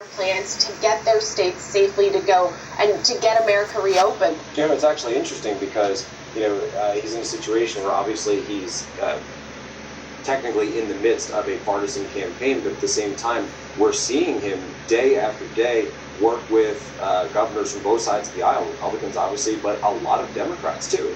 plans to get their states safely to go and to get America reopened. It's actually interesting because, he's in a situation where obviously he's technically in the midst of a partisan campaign, but at the same time, we're seeing him day after day work with governors from both sides of the aisle, Republicans obviously, but a lot of Democrats too.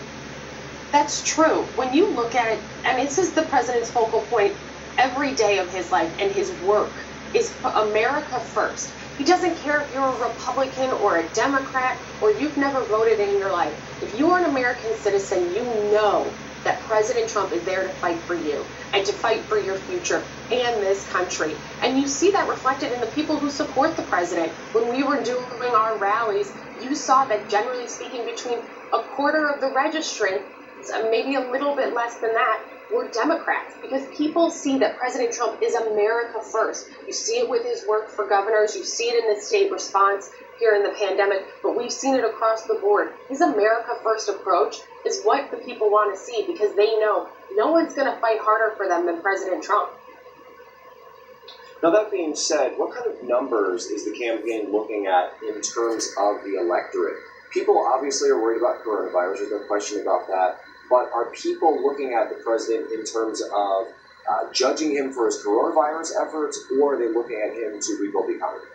That's true. When you look at it, this is the president's focal point every day of his life and his work is America first. He doesn't care if you're a Republican or a Democrat or you've never voted in your life. If you are an American citizen, you know that President Trump is there to fight for you and to fight for your future and this country. And you see that reflected in the people who support the president. When we were doing our rallies, you saw that generally speaking, between a quarter of the registrants, maybe a little bit less than that, were Democrats, because people see that President Trump is America first. You see it with his work for governors, you see it in the state response here in the pandemic, but we've seen it across the board. His America first approach is what the people want to see, because they know no one's going to fight harder for them than President Trump. Now, that being said, what kind of numbers is the campaign looking at in terms of the electorate? People obviously are worried about coronavirus, there's no question about that. But are people looking at the president in terms of judging him for his coronavirus efforts, or are they looking at him to rebuild the economy?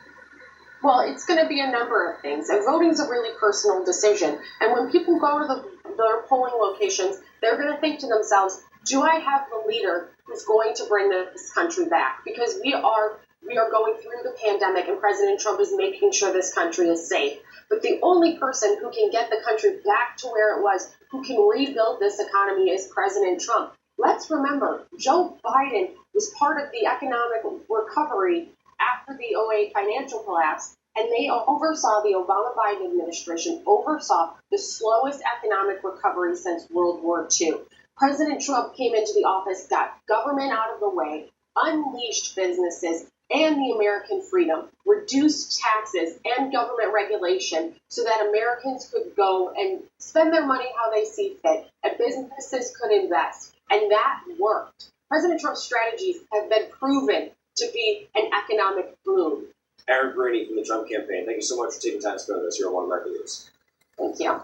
Well, it's going to be a number of things. And voting is a really personal decision. And when people go to their polling locations, they're going to think to themselves, do I have the leader who's going to bring this country back? Because we are going through the pandemic, and President Trump is making sure this country is safe. But the only person who can get the country back to where it was, who can rebuild this economy, is President Trump. Let's remember, Joe Biden was part of the economic recovery after the 2008 financial collapse, and they oversaw, the Obama-Biden administration oversaw the slowest economic recovery since World War II. President Trump came into the office, got government out of the way, unleashed businesses and the American freedom, reduced taxes and government regulation so that Americans could go and spend their money how they see fit, and businesses could invest. And that worked. President Trump's strategies have been proven to be an economic boom. Erin Brady from the Trump campaign, thank you so much for taking time to spend with us here on One American News. Thank you.